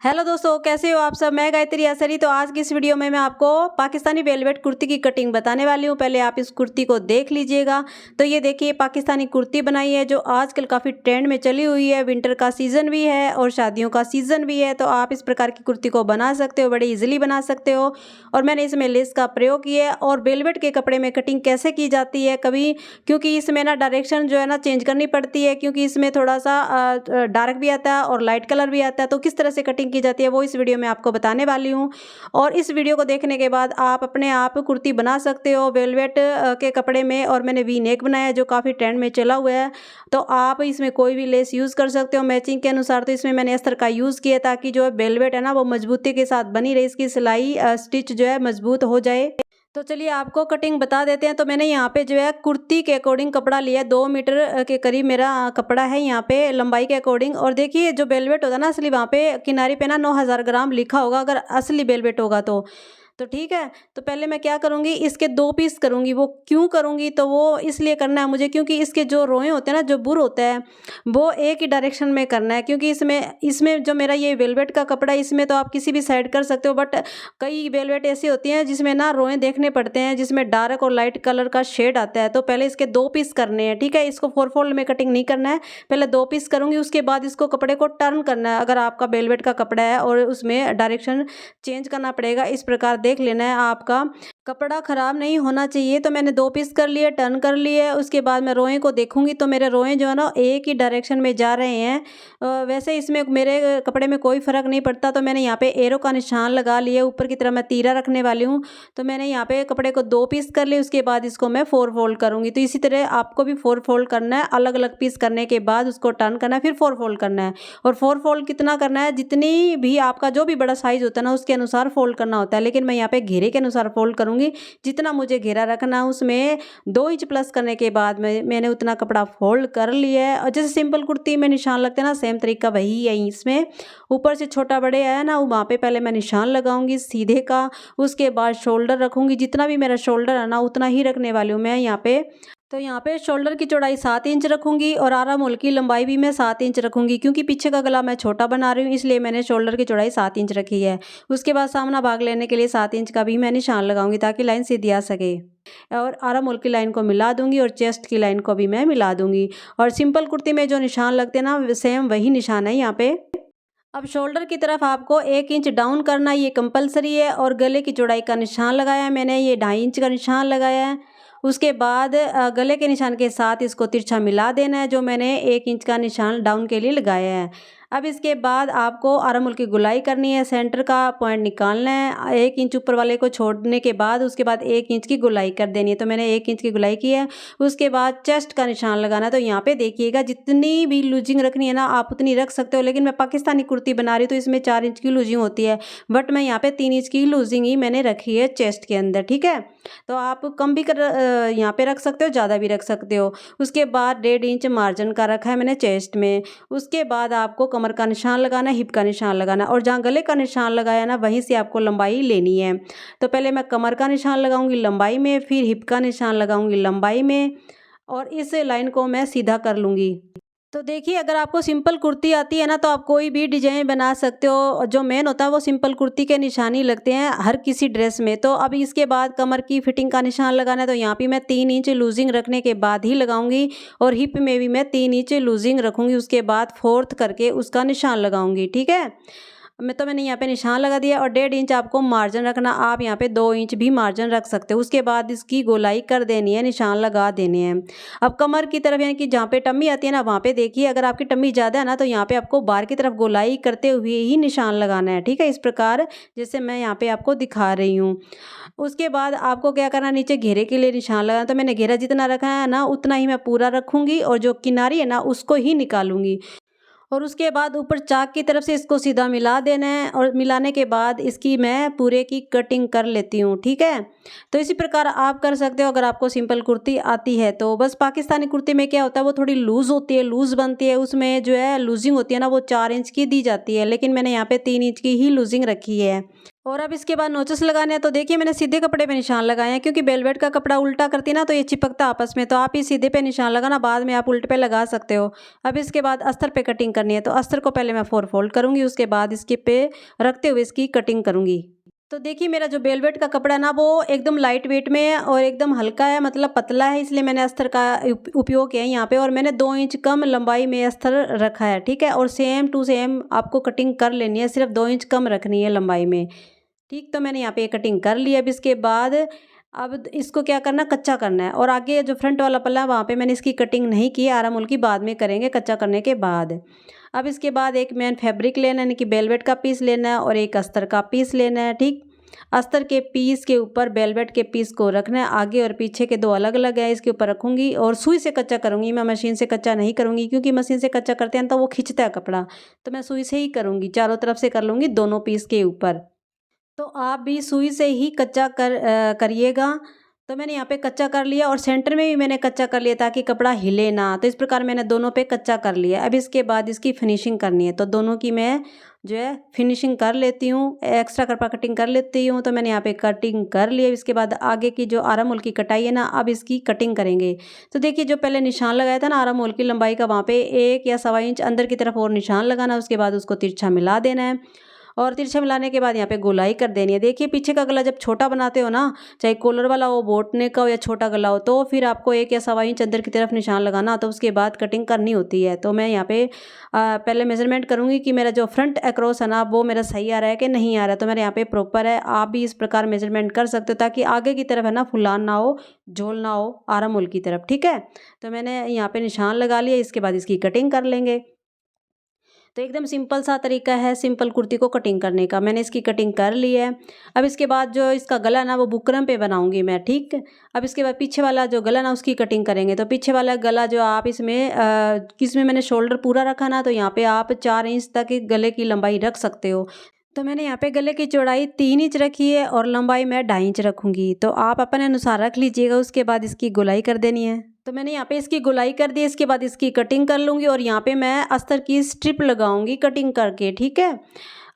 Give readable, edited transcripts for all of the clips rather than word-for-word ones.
Hello दोस्तों, कैसे हो आप सब। मैं गायत्री आसरी। तो आज की इस वीडियो में मैं आपको पाकिस्तानी वेलवेट कुर्ती की कटिंग बताने वाली हूँ। पहले आप इस कुर्ती को देख लीजिएगा। तो ये देखिए, पाकिस्तानी कुर्ती बनाई है जो आजकल काफ़ी ट्रेंड में चली हुई है। विंटर का सीज़न भी है और शादियों का सीज़न भी है, तो आप इस प्रकार की कुर्ती को बना सकते हो, बड़े ईजिली बना सकते हो। और मैंने इसमें लेस का प्रयोग किया है। और वेलवेट के कपड़े में कटिंग कैसे की जाती है कभी, क्योंकि इसमें ना डायरेक्शन जो है ना चेंज करनी पड़ती है, क्योंकि इसमें थोड़ा सा डार्क भी आता है और लाइट कलर भी आता है। तो किस तरह से कटिंग की जाती है वो इस वीडियो में आपको बताने वाली हूँ। और इस वीडियो को देखने के बाद आप अपने आप कुर्ती बना सकते हो वेलवेट के कपड़े में। और मैंने वी नेक बनाया है जो काफ़ी ट्रेंड में चला हुआ है। तो आप इसमें कोई भी लेस यूज़ कर सकते हो मैचिंग के अनुसार। तो इसमें मैंने अस्तर का यूज़ किया ताकि जो वेलवेट है ना वो मजबूती के साथ बनी रहे, इसकी सिलाई स्टिच जो है मजबूत हो जाए। तो चलिए आपको कटिंग बता देते हैं। तो मैंने यहाँ पे जो है कुर्ती के अकॉर्डिंग कपड़ा लिया है, 2 मीटर के करीब मेरा कपड़ा है यहाँ पे लंबाई के अकॉर्डिंग। और देखिए, जो वेलवेट होता है ना असली, वहाँ पे किनारे पे ना 9000 ग्राम लिखा होगा अगर असली वेलवेट होगा तो ठीक है। तो पहले मैं क्या करूँगी, इसके 2 पीस करूँगी। वो क्यों करूँगी, तो वो इसलिए करना है मुझे क्योंकि इसके जो रोए होते हैं ना, जो बुर होता है, वो एक ही डायरेक्शन में करना है। क्योंकि इसमें इसमें जो मेरा ये वेलवेट का कपड़ा है, इसमें तो आप किसी भी साइड कर सकते हो, बट कई वेलवेट ऐसी होती हैं जिसमें ना रोए देखने पड़ते हैं, जिसमें डार्क और लाइट कलर का शेड आता है। तो पहले इसके 2 पीस करने हैं, ठीक है। इसको 4 फोल्ड में कटिंग नहीं करना है, पहले 2 पीस करूँगी। उसके बाद इसको कपड़े को टर्न करना है। अगर आपका वेलवेट का कपड़ा है और उसमें डायरेक्शन चेंज करना पड़ेगा, इस प्रकार देख लेना है। आपका कपड़ा खराब नहीं होना चाहिए। तो मैंने 2 पीस कर लिए, टर्न कर लिए। उसके बाद मैं रोए को देखूंगी तो मेरे रोए जो है ना एक ही डायरेक्शन में जा रहे हैं। वैसे इसमें मेरे कपड़े में कोई फ़र्क नहीं पड़ता। तो मैंने यहाँ पे एरो का निशान लगा लिया, ऊपर की तरफ मैं तीरा रखने वाली हूँ। तो मैंने यहाँ पे कपड़े को 2 पीस कर लिए। उसके बाद इसको मैं 4 फोल्ड करूँगी। तो इसी तरह आपको भी 4 फोल्ड करना है। अलग अलग पीस करने के बाद उसको टर्न करना है, फिर 4 फोल्ड करना है। और 4 फोल्ड कितना करना है, जितनी भी आपका जो भी बड़ा साइज होता है ना उसके अनुसार फोल्ड करना होता है। लेकिन मैं यहाँ पे घेरे के अनुसार फोल्ड करूँगी। जितना मुझे घेरा रखना है उसमें 2 इंच प्लस करने के बाद मैंने उतना कपड़ा फोल्ड कर लिया है। और जैसे सिंपल कुर्ती में निशान लगते हैं ना, सेम तरीका वही है। इसमें ऊपर से छोटा बड़े आया ना, वहाँ पे पहले मैं निशान लगाऊंगी सीधे का। उसके बाद शोल्डर रखूंगी, जितना भी मेरा शोल्डर है ना उतना ही रखने वाली हूँ मैं यहाँ पे। तो यहाँ पे शोल्डर की चौड़ाई 7 इंच रखूंगी और आर्म होल की लंबाई भी मैं 7 इंच रखूंगी, क्योंकि पीछे का गला मैं छोटा बना रही हूँ, इसलिए मैंने शोल्डर की चौड़ाई 7 इंच रखी है। उसके बाद सामना भाग लेने के लिए 7 इंच का भी मैं निशान लगाऊंगी ताकि लाइन सीधी आ सके। और आर्म होल की लाइन को मिला दूंगी और चेस्ट की लाइन को भी मैं मिला दूंगी। और सिंपल कुर्ती में जो निशान लगते हैं ना, सेम वही निशान है यहाँ पे। अब शोल्डर की तरफ आपको 1 इंच डाउन करना, ये कंपलसरी है। और गले की चौड़ाई का निशान लगाया है मैंने, ये 2.5 इंच का निशान लगाया है। उसके बाद गले के निशान के साथ इसको तिरछा मिला देना है, जो मैंने 1 इंच का निशान डाउन के लिए लगाया है। अब इसके बाद आपको आर्म होल की गुलाई करनी है, सेंटर का पॉइंट निकालना है। 1 इंच ऊपर वाले को छोड़ने के बाद उसके बाद 1 इंच की गुलाई कर देनी है। तो मैंने 1 इंच की गुलाई की है। उसके बाद चेस्ट का निशान लगाना है। तो यहाँ पे देखिएगा, जितनी भी लूजिंग रखनी है ना आप उतनी रख सकते हो, लेकिन मैं पाकिस्तानी कुर्ती बना रही हूँ तो इसमें 4 इंच की लूजिंग होती है, बट मैं यहाँ पे 3 इंच की लूजिंग ही मैंने रखी है चेस्ट के अंदर, ठीक है। तो आप कम भी यहाँ पे रख सकते हो, ज़्यादा भी रख सकते हो। उसके बाद 1.5 इंच मार्जिन का रखा है मैंने चेस्ट में। उसके बाद आपको कमर का निशान लगाना है, हिप का निशान लगाना है, और जहाँ गले का निशान लगाया ना वहीं से आपको लंबाई लेनी है। तो पहले मैं कमर का निशान लगाऊंगी लंबाई में, फिर हिप का निशान लगाऊंगी लंबाई में, और इस लाइन को मैं सीधा कर लूँगी। तो देखिए, अगर आपको सिंपल कुर्ती आती है ना तो आप कोई भी डिजाइन बना सकते हो। और जो मेन होता है वो सिंपल कुर्ती के निशान ही लगते हैं हर किसी ड्रेस में। तो अब इसके बाद कमर की फिटिंग का निशान लगाना है। तो यहाँ पे मैं 3 इंच लूजिंग रखने के बाद ही लगाऊंगी, और हिप में भी मैं 3 इंच लूजिंग रखूंगी। उसके बाद 4th करके उसका निशान लगाऊंगी, ठीक है। मैंने यहाँ पे निशान लगा दिया। और 1.5 इंच आपको मार्जिन रखना, आप यहाँ पे 2 इंच भी मार्जिन रख सकते हो। उसके बाद इसकी गोलाई कर देनी है, निशान लगा देने हैं। अब कमर की तरफ यानी कि जहाँ पे टम्मी आती है ना वहाँ पे देखिए, अगर आपकी टम्मी ज़्यादा है ना तो यहाँ पे आपको बाहर की तरफ गोलाई करते हुए ही निशान लगाना है, ठीक है। इस प्रकार जैसे मैं यहाँ पे आपको दिखा रही हूँ। उसके बाद आपको क्या करना है, नीचे घेरे के लिए निशान लगाना। तो मैंने घेरा जितना रखा है ना उतना ही मैं पूरा रखूँगी, और जो किनारी है ना उसको ही निकालूंगी। और उसके बाद ऊपर चाक की तरफ से इसको सीधा मिला देना है, और मिलाने के बाद इसकी मैं पूरे की कटिंग कर लेती हूँ, ठीक है। तो इसी प्रकार आप कर सकते हो अगर आपको सिंपल कुर्ती आती है तो। बस पाकिस्तानी कुर्ती में क्या होता है, वो थोड़ी लूज़ होती है, लूज़ बनती है, उसमें जो है लूजिंग होती है ना वो 4 इंच की दी जाती है, लेकिन मैंने यहाँ पे 3 इंच की ही लूजिंग रखी है। और अब इसके बाद नोचस लगाने हैं। तो देखिए मैंने सीधे कपड़े पे निशान लगाए हैं, क्योंकि वेलवेट का कपड़ा उल्टा करती है ना तो ये चिपकता आपस में, तो आप ये सीधे पे निशान लगाना, बाद में आप उल्टे पे लगा सकते हो। अब इसके बाद अस्तर पे कटिंग करनी है, तो अस्तर को पहले मैं 4 फोल्ड करूँगी, उसके बाद इसके पे रखते हुए इसकी कटिंग करूँगी। तो देखिए मेरा जो वेलवेट का कपड़ा है ना वो एकदम लाइट वेट में है और एकदम हल्का है, मतलब पतला है, इसलिए मैंने अस्तर का उपयोग किया है यहाँ पे। और मैंने 2 इंच कम लंबाई में अस्तर रखा है, ठीक है। और सेम टू सेम आपको कटिंग कर लेनी है, सिर्फ 2 इंच कम रखनी है लंबाई में, ठीक। तो मैंने यहाँ पे ये कटिंग कर ली। अब इसके बाद अब इसको क्या करना, कच्चा करना है। और आगे जो फ्रंट वाला पल्ला है वहाँ पे मैंने इसकी कटिंग नहीं की, आरा मोल की बाद में करेंगे कच्चा करने के बाद। अब इसके बाद एक मैन फैब्रिक लेना है, यानी कि वेलवेट का पीस लेना है और एक अस्तर का पीस लेना है, ठीक। अस्तर के पीस के ऊपर वेलवेट के पीस को रखना है, आगे और पीछे के 2 अलग अलग है, इसके ऊपर रखूँगी और सुई से कच्चा करूँगी। मैं मशीन से कच्चा नहीं करूँगी, क्योंकि मशीन से कच्चा करते हैं तो वो खींचता है कपड़ा, तो मैं सुई से ही करूँगी, चारों तरफ से कर लूँगी दोनों पीस के ऊपर। तो आप भी सुई से ही कच्चा करिएगा। तो मैंने यहाँ पे कच्चा कर लिया और सेंटर में भी मैंने कच्चा कर लिया ताकि कपड़ा हिले ना, तो इस प्रकार मैंने दोनों पे कच्चा कर लिया। अब इसके बाद इसकी फिनिशिंग करनी है, तो दोनों की मैं जो है फिनिशिंग कर लेती हूँ, एक्स्ट्रा कपड़ा कटिंग कर लेती हूँ। तो मैंने यहाँ पे कटिंग कर लिया। इसके बाद आगे की जो आरा मोल की कटाई है ना, अब इसकी कटिंग करेंगे। तो देखिए जो पहले निशान लगाया था ना आरा मोल की लंबाई का, वहाँ पे 1 या सवा इंच अंदर की तरफ और निशान लगाना, उसके बाद उसको तिरछा मिला देना है। और तिरछा मिलाने के बाद यहाँ पे गोलाई कर देनी है। देखिए पीछे का गला जब छोटा बनाते हो ना, चाहे कॉलर वाला हो, बोटने का हो या छोटा गला हो, तो फिर आपको 1 या सवा इंच अंदर की तरफ निशान लगाना, तो उसके बाद कटिंग करनी होती है। तो मैं यहाँ पे पहले मेजरमेंट करूँगी कि मेरा जो फ्रंट अक्रॉस है ना वो मेरा सही आ रहा है कि नहीं आ रहा है, तो मेरे यहाँ पे प्रॉपर है। आप भी इस प्रकार मेजरमेंट कर सकते हो ताकि आगे की तरफ है ना फुलान ना हो, झोल ना हो आरा मोल की तरफ, ठीक है। तो मैंने यहाँ पे निशान लगा लिया, इसके बाद इसकी कटिंग कर लेंगे। तो एकदम सिंपल सा तरीका है सिंपल कुर्ती को कटिंग करने का। मैंने इसकी कटिंग कर ली है। अब इसके बाद जो इसका गला ना वो बुकरम पे बनाऊंगी मैं, ठीक। अब इसके बाद पीछे वाला जो गला ना उसकी कटिंग करेंगे। तो पीछे वाला गला जो आप इसमें किसमें मैंने शोल्डर पूरा रखा ना, तो यहाँ पे आप 4 इंच तक गले की लंबाई रख सकते हो। तो मैंने यहाँ पे गले की चौड़ाई 3 इंच रखी है और लंबाई मैं 2.5 इंच रखूँगी, तो आप अपने अनुसार रख लीजिएगा। उसके बाद इसकी गोलाई कर देनी है। तो मैंने यहाँ पे इसकी गोलाई कर दी, इसके बाद इसकी कटिंग कर लूँगी और यहाँ पे मैं अस्तर की स्ट्रिप लगाऊंगी कटिंग करके, ठीक है।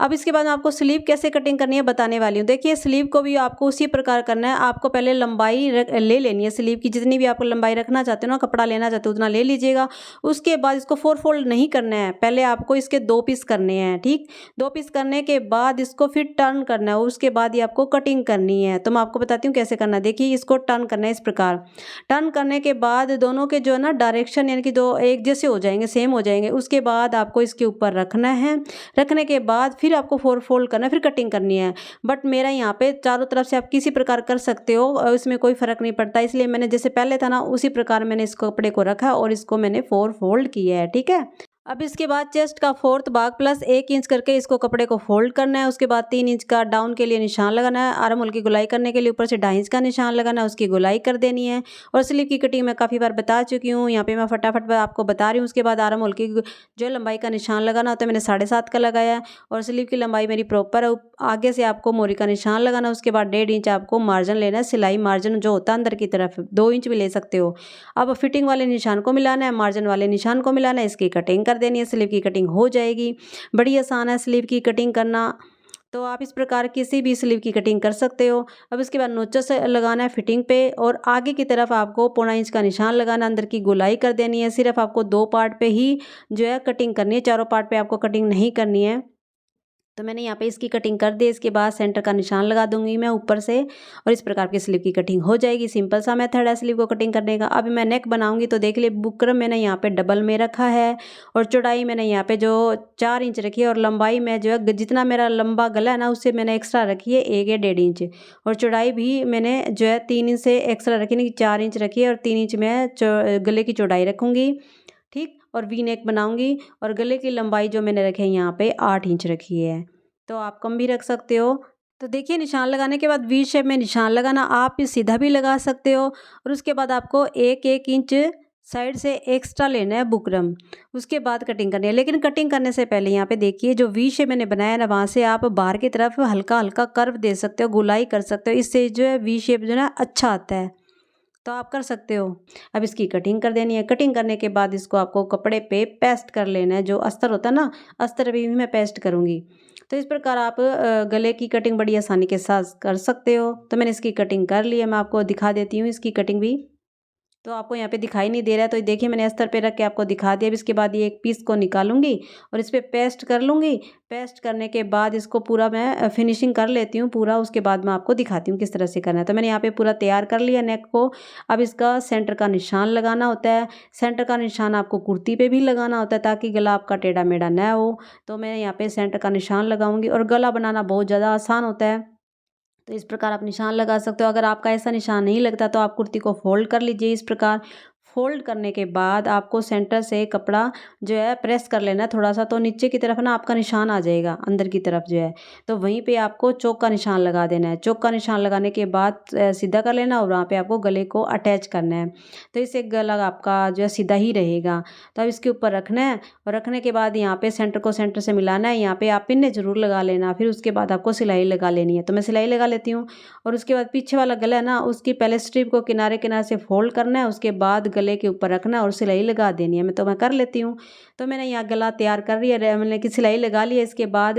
अब इसके बाद मैं आपको स्लीव कैसे कटिंग करनी है बताने वाली हूँ। देखिए स्लीव को भी आपको उसी प्रकार करना है। आपको पहले लंबाई ले लेनी है स्लीव की, जितनी भी आपको लंबाई रखना चाहते हो ना, कपड़ा लेना चाहते हो उतना ले लीजिएगा। उसके बाद इसको 4 फोल्ड नहीं करना है, पहले आपको इसके 2 पीस करने हैं, ठीक। 2 पीस करने के बाद इसको फिर टर्न करना है, उसके बाद ये आपको कटिंग करनी है। तो मैं आपको बताती हूँ कैसे करना है। देखिए इसको टर्न करना है इस प्रकार। टर्न करने के बाद दोनों के जो है ना डायरेक्शन यानी कि दो एक जैसे हो जाएंगे, सेम हो जाएंगे। उसके बाद आपको इसके ऊपर रखना है। रखने के बाद फिर आपको 4 फोल्ड करना है, फिर कटिंग करनी है। बट मेरा यहाँ पे चारों तरफ से आप किसी प्रकार कर सकते हो, इसमें कोई फर्क नहीं पड़ता। इसलिए मैंने जैसे पहले था ना उसी प्रकार मैंने इस कपड़े को रखा और इसको मैंने 4 फोल्ड किया है, ठीक है। अब इसके बाद चेस्ट का 4th भाग प्लस 1 इंच करके इसको कपड़े को फोल्ड करना है। उसके बाद 3 इंच का डाउन के लिए निशान लगाना है। आर्म होल की गोलाई करने के लिए ऊपर से 2.5 इंच का निशान लगाना है, उसकी गोलाई कर देनी है। और स्लीव की कटिंग मैं काफ़ी बार बता चुकी हूँ, यहाँ पे मैं फटाफट आपको बता रही हूँ। उसके बाद आर्म होल की जो लंबाई का निशान लगाना होता है मैंने 7.5 का लगाया है और स्लीव की लंबाई मेरी प्रॉपर है। आगे से आपको मोरी का निशान लगाना है। उसके बाद 1.5 इंच आपको मार्जिन लेना है, सिलाई मार्जिन जो होता है अंदर की तरफ 2 इंच भी ले सकते हो। अब फिटिंग वाले निशान को मिलाना है, मार्जिन वाले निशान को मिलाना है, इसकी कटिंग कर देनी है, स्लीव की कटिंग हो जाएगी। बड़ी आसान है स्लीव की कटिंग करना, तो आप इस प्रकार किसी भी स्लीव की कटिंग कर सकते हो। अब इसके बाद नोचस लगाना है फिटिंग पे और आगे की तरफ आपको 0.25 इंच का निशान लगाना, अंदर की गोलाई कर देनी है। सिर्फ आपको 2 पार्ट पे ही जो है कटिंग करनी है, चारों पार्ट पे आपको कटिंग नहीं करनी है। तो मैंने यहाँ पे इसकी कटिंग कर दी। इसके बाद सेंटर का निशान लगा दूंगी मैं ऊपर से और इस प्रकार की स्लीव की कटिंग हो जाएगी। सिंपल सा मेथड है स्लीव को कटिंग करने का। अब मैं नेक बनाऊंगी, तो देख लिए बुकरम मैंने यहाँ पे डबल में रखा है और चौड़ाई मैंने यहाँ पे जो 4 इंच रखी है और लंबाई में जो है जितना मेरा लंबा गला है ना उससे मैंने एक्स्ट्रा रखी है 1 या 1.5 इंच और चौड़ाई भी मैंने जो है 3 इंच से एक्स्ट्रा रखी नहीं, 4 इंच रखी है और 3 इंच में गले की चौड़ाई रखूँगी, ठीक। और वी नेक बनाऊंगी और गले की लंबाई जो मैंने रखी है यहाँ पे 8 इंच रखी है, तो आप कम भी रख सकते हो। तो देखिए निशान लगाने के बाद वी शेप में निशान लगाना, आप सीधा भी लगा सकते हो और उसके बाद आपको 1-1 इंच साइड से एक्स्ट्रा लेना है बुकरम। उसके बाद कटिंग करनी है, लेकिन कटिंग करने से पहले यहाँ पे देखिए जो वी शेप मैंने बनाया ना वहाँ से आप बाहर की तरफ हल्का हल्का कर्व दे सकते हो, गोलाई कर सकते हो, इससे जो है वी शेप जो है अच्छा आता है, तो आप कर सकते हो। अब इसकी कटिंग कर देनी है। कटिंग करने के बाद इसको आपको कपड़े पे पेस्ट कर लेना है, जो अस्तर होता है ना अस्तर भी मैं पेस्ट करूँगी। तो इस प्रकार आप गले की कटिंग बड़ी आसानी के साथ कर सकते हो। तो मैंने इसकी कटिंग कर ली है, मैं आपको दिखा देती हूँ इसकी कटिंग भी। तो आपको यहाँ पे दिखाई नहीं दे रहा है, तो देखिए मैंने अस्तर पे रख के आपको दिखा दिया। अब इसके बाद ये एक पीस को निकालूंगी और इस पे पेस्ट कर लूँगी। पेस्ट करने के बाद इसको पूरा मैं फिनिशिंग कर लेती हूँ पूरा, उसके बाद मैं आपको दिखाती हूँ किस तरह से करना है। तो मैंने यहाँ पे पूरा तैयार कर लिया नेक को। अब इसका सेंटर का निशान लगाना होता है। सेंटर का निशान आपको कुर्ती पे भी लगाना होता है ताकि गला आपका टेढ़ा मेढ़ा ना हो। तो मैं यहाँ पे सेंटर का निशान लगाऊंगी और गला बनाना बहुत ज़्यादा आसान होता है। तो इस प्रकार आप निशान लगा सकते हो। अगर आपका ऐसा निशान नहीं लगता तो आप कुर्ती को फोल्ड कर लीजिए। इस प्रकार फोल्ड करने के बाद आपको सेंटर से कपड़ा जो है प्रेस कर लेना है थोड़ा सा, तो नीचे की तरफ ना आपका निशान आ जाएगा अंदर की तरफ जो है। तो वहीं पे आपको चौक का निशान लगा देना है। चौक का निशान लगाने के बाद सीधा कर लेना और वहाँ पे आपको गले को अटैच करना है। तो इससे गला आपका जो है सीधा ही रहेगा। तो अब इसके ऊपर रखना है और रखने के बाद यहाँ पे सेंटर को सेंटर से मिलाना है। यहाँ पे आप पिन्ने जरूर लगा लेना, फिर उसके बाद आपको सिलाई लगा लेनी है। तो मैं सिलाई लगा लेती हूँ और उसके बाद पीछे वाला गला है ना, उसकी पहले स्ट्रिप को किनारे किनारे से फोल्ड करना है, उसके बाद गले के ऊपर रखना और सिलाई लगा देनी है। मैं कर लेती हूँ। तो मैंने यहाँ गला तैयार कर रही है, मैंने कि सिलाई लगा ली है। इसके बाद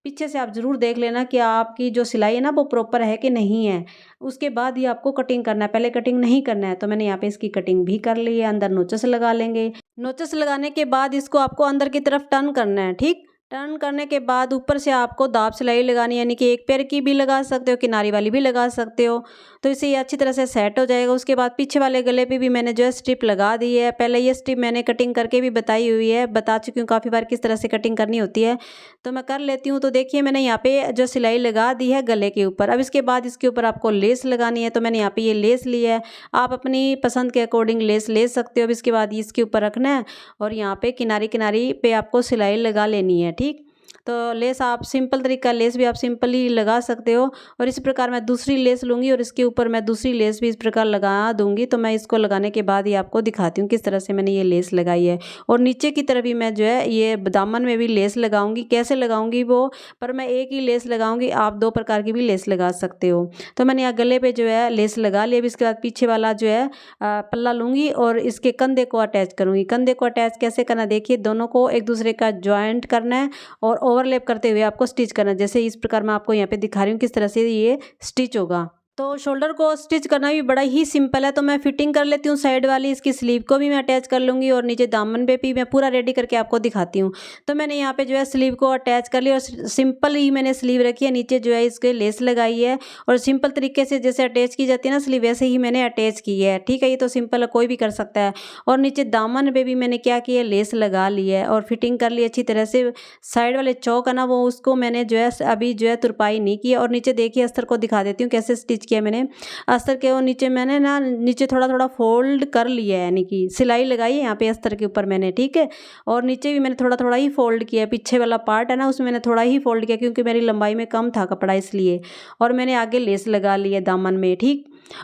पीछे से आप ज़रूर देख लेना कि आपकी जो सिलाई है ना वो प्रॉपर है कि नहीं है। उसके बाद ही आपको कटिंग करना है, पहले कटिंग नहीं करना है। तो मैंने यहाँ पे इसकी कटिंग भी कर ली है। अंदर नोचस लगा लेंगे। नोचस लगाने के बाद इसको आपको अंदर की तरफ टर्न करना है। ठीक, टर्न करने के बाद ऊपर से आपको दाब सिलाई लगानी है, यानी कि एक पैर की भी लगा सकते हो, किनारी वाली भी लगा सकते हो। तो इसे ये अच्छी तरह से सेट हो जाएगा। उसके बाद पीछे वाले गले पे भी मैंने जो है स्ट्रिप लगा दी है। पहले ये स्ट्रिप मैंने कटिंग करके भी बताई हुई है, बता चुकी हूँ काफ़ी बार किस तरह से कटिंग करनी होती है। तो मैं कर लेती हूँ। तो देखिए मैंने यहाँ पे जो सिलाई लगा दी है गले के ऊपर। अब इसके बाद इसके ऊपर आपको लेस लगानी है। तो मैंने यहाँ पे ये लेस ली है, आप अपनी पसंद के अकॉर्डिंग लेस ले सकते हो। अब इसके बाद इसके ऊपर रखना है और यहाँ पे किनारी किनारी पे आपको सिलाई लगा लेनी है। ठीक, तो लेस आप सिंपल तरीका, लेस भी आप सिंपली लगा सकते हो। और इस प्रकार मैं दूसरी लेस लूँगी और इसके ऊपर मैं दूसरी लेस भी इस प्रकार लगा दूँगी। तो मैं इसको लगाने के बाद ही आपको दिखाती हूँ किस तरह से मैंने ये लेस लगाई है। और नीचे की तरफ भी मैं जो है ये दामन में भी लेस लगाऊंगी। कैसे लगाऊंगी वो, पर मैं एक ही लेस लगाऊंगी, आप दो प्रकार की भी लेस लगा सकते हो। तो मैंने यहाँ गले पे जो है लेस लगा लिया। अब इसके बाद पीछे वाला जो है पल्ला लूँगी और इसके कंधे को अटैच करूँगी। कंधे को अटैच कैसे करना, देखिए दोनों को एक दूसरे का ज्वाइंट करना है और ओवरलैप करते हुए आपको स्टिच करना है। जैसे इस प्रकार मैं आपको यहाँ पे दिखा रही हूँ किस तरह से ये स्टिच होगा। तो शोल्डर को स्टिच करना भी बड़ा ही सिंपल है। तो मैं फिटिंग कर लेती हूँ साइड वाली, इसकी स्लीव को भी मैं अटैच कर लूँगी और नीचे दामन पे भी मैं पूरा रेडी करके आपको दिखाती हूँ। तो मैंने यहाँ पे जो है स्लीव को अटैच कर लिया और सिंपल ही मैंने स्लीव रखी है। नीचे जो है इसके लेस लगाई है और सिंपल तरीके से जैसे अटैच की जाती है ना स्लीव, वैसे ही मैंने अटैच की है। ठीक है, ये तो सिंपल है, कोई भी कर सकता है। और नीचे दामन पे भी मैंने क्या किया, लेस लगा ली है और फिटिंग कर ली अच्छी तरह से। साइड वाले चौक है ना वो, उसको मैंने जो है अभी जो है तुरपाई नहीं की। और नीचे देखिए अस्तर को दिखा देती हूँ कैसे स्टिच किया मैंने। अस्तर के वो नीचे मैंने ना नीचे थोड़ा थोड़ा फोल्ड कर लिया है, यानी कि सिलाई लगाई है यहाँ पे अस्तर के ऊपर मैंने। ठीक है, और नीचे भी मैंने थोड़ा थोड़ा ही फोल्ड किया है। पीछे वाला पार्ट है ना उसमें मैंने थोड़ा ही फोल्ड किया क्योंकि मेरी लंबाई में कम था कपड़ा इसलिए। और मैंने आगे लेस लगा ली है दामन में। ठीक,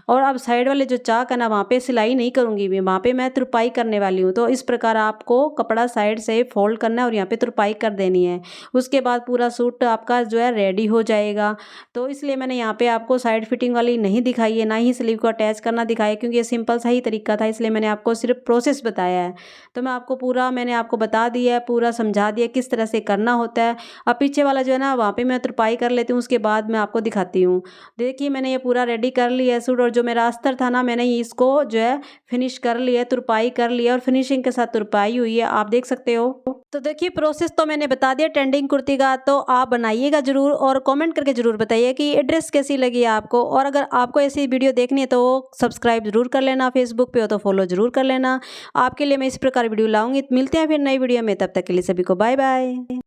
और अब साइड वाले जो चाक है ना वहाँ पे सिलाई नहीं करूँगी मैं, वहाँ पे मैं तुरपाई करने वाली हूँ। तो इस प्रकार आपको कपड़ा साइड से फोल्ड करना है और यहाँ पे तुरपाई कर देनी है। उसके बाद पूरा सूट आपका जो है रेडी हो जाएगा। तो इसलिए मैंने यहाँ पे आपको साइड फिटिंग वाली नहीं दिखाई है, ना ही स्लीव को अटैच करना दिखाया, क्योंकि ये सिंपल सा ही तरीका था, इसलिए मैंने आपको सिर्फ प्रोसेस बताया है। तो मैं आपको पूरा मैंने आपको बता दिया है, पूरा समझा दिया किस तरह से करना होता है। अब पीछे वाला जो है ना वहाँ पे मैं तुरपाई कर लेती हूँ, उसके बाद मैं आपको दिखाती हूँ। देखिए मैंने ये पूरा रेडी कर लिया है सूट, और जो मेरा अस्तर था ना मैंने इसको जो है फिनिश कर लिया, तुरपाई कर लिया और फिनिशिंग के साथ तुरपाई हुई है, आप देख सकते हो। तो देखिए प्रोसेस तो मैंने बता दिया ट्रेंडिंग कुर्ती का, तो आप बनाइएगा जरूर और कमेंट करके जरूर बताइए कि ये ड्रेस कैसी लगी आपको। और अगर आपको ऐसी वीडियो देखनी है तो सब्सक्राइब जरूर कर लेना, फेसबुक पे हो तो फॉलो जरूर कर लेना। आपके लिए मैं इस प्रकार वीडियो लाऊंगी। मिलते हैं फिर नई वीडियो में, तब तक के लिए सभी को बाय बाय।